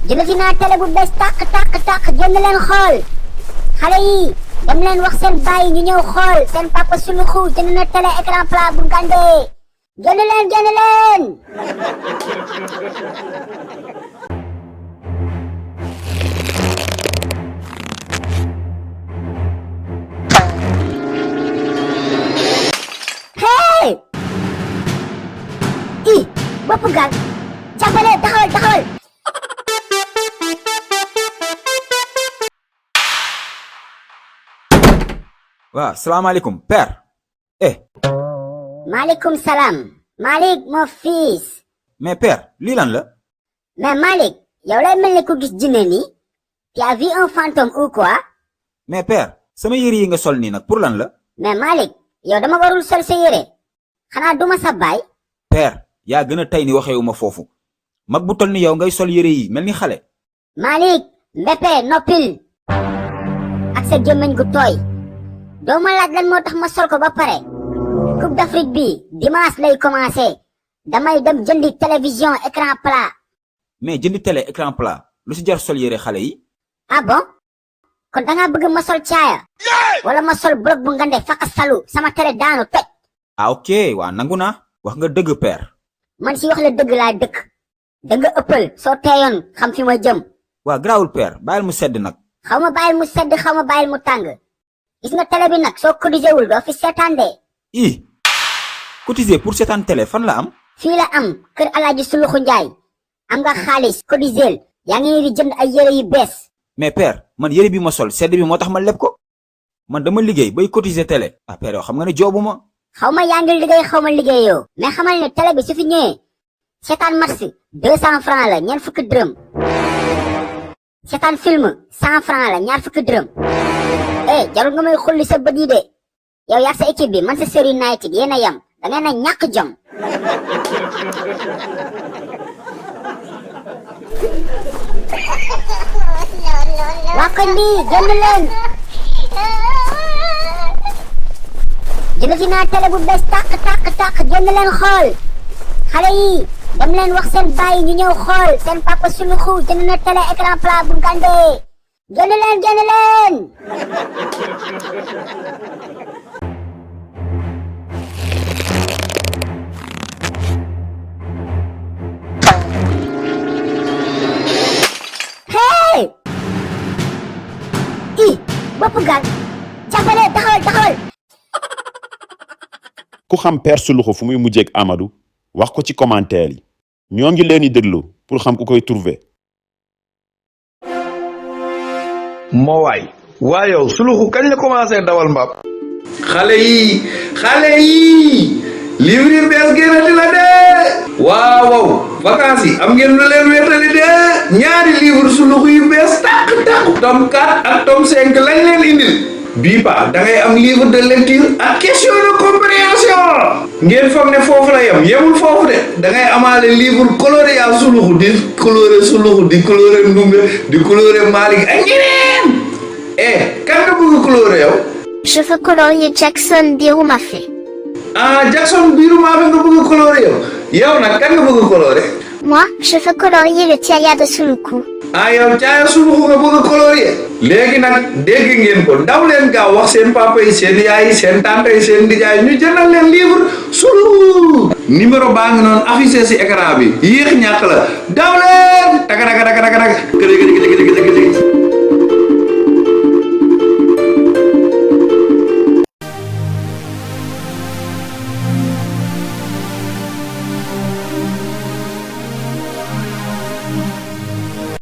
jëndati naa télé bu bees tàq jënd leen xool xale yi dem leen wax seen bàyyi ñu ñëw xool seen papa suluxu jënd na télé écran plat bu gàndee jënd leen hey i bopp gal jàppale taxawal waaw salaamaaleykum père. maaleykum salaam. Malick mon fils. mais père lii lan la. mais Malick yow lay mel ni ku gis jinne nii. tu as vu un fantôme ou quoi. mais père sama yére yi nga sol nii nag pour lan la. mais Malick yow dama warul sol sa yére. xanaa duma sa baay. père yaa gën a tey ni waxeewuma foofu. mag bu tol ni yow ngay sol yére yi mel ni xale. Malick mbéppe noppil. ak sa gémmiñ gu tooy. doo ma laaj lan moo tax ma sol ko ba pare. Coupe d'Afrique bi dimanche lay commencé. damay dem jëndi télévision écran plat. mais jëndi télé écran plat lu si jar sol yére xale yi. ah bon kon dangaa bëgg ma sol caaya. wala ma sol bloc bu ngande faka salu sama télé daanu toj. ah ok waa nangu naa wax nga dëgg père. man si wax la dëgg laa dëkk. da nga ëppal soo teeyoon xam fi ma jëm. waa garaawul père bàyyil mu sedd nag. xaw ma bàyyil mu sedd xaw ma bàyyil mu tàng. gis nga télé bi nag soo cotisé wul doo fi seetaan de. cotiser pour seetaan télé fan la am. fii la am kër Alaaji Suluxu Njaay. am nga xaalis cotiseel yaa ngi di jënd ay yére yu bees. mais père man yére bi ma sol sedd bi moo tax ma leb ko. man dama liggéey bay cotiser télé. ah père yow xam nga ne joobu ma. xaw ma yaa ngi liggéey xaw ma liggéeyoo. mais xamal ne télé bi su fi ñëwee. seetaan match 200 francs la ñeent fukki dërëm. seetaan film 100 francs la ñaar fukki dërëm. jarul nga may xulli sa bët yi de. yow yaa sa équipe bi Manchester United yéen a yam da ngeen a ñàkk jom. waa koñ bi génn leen. jëndati naa télé bu bees tàq jënd leen xool. xale yi dem leen wax seen bàyyi ñu ñëw xool seen papa suluxu jënd na télé écran plat bu gàndee génn leen. hey bopp gal jàppale taxawal. ku xam Père Suluxu fu muy mujjeek Amadou wax ko ci commentaire yi ñoo ngi leen di déglu pour xam ku koy trouver. moo waay yow Suluxu kañ la commencé dawal mbaam. xale yi livre yi bees génnati la de. waaw vacances yi am ngeen lu leen wéetali de. ñaari livre Suluxu yu bees tàq tome 4 ak tome 5 lañ leen indil. bii pa da ngay am livre de lecture ak question de compréhension. ngeen foog ne foofu la yemul foofu de da ngay amaale livre coloré yaa Suluxu di coloré Suluxu di coloré Ndumbe di coloré Malick ak ñeneen. kan nga bëgg coloré yow. Je veux colorier Jackson Birumafé. Jackson Birumafé nga bëgg coloré yow nag kan nga bëgg coloré. Moi, je veux colorier le Tiaya de Suluku. yow Tiaya Suluku nga bëgg colorier. léegi nag dégg ngeen ko daw leen gaaw wax seen papa yi seen yaay yi seen tante yi seen nijaay ñu jëndal leen livre Suluku. numéro baa ngi noonu affiché si écran bi yéex ñàkk la daw leen.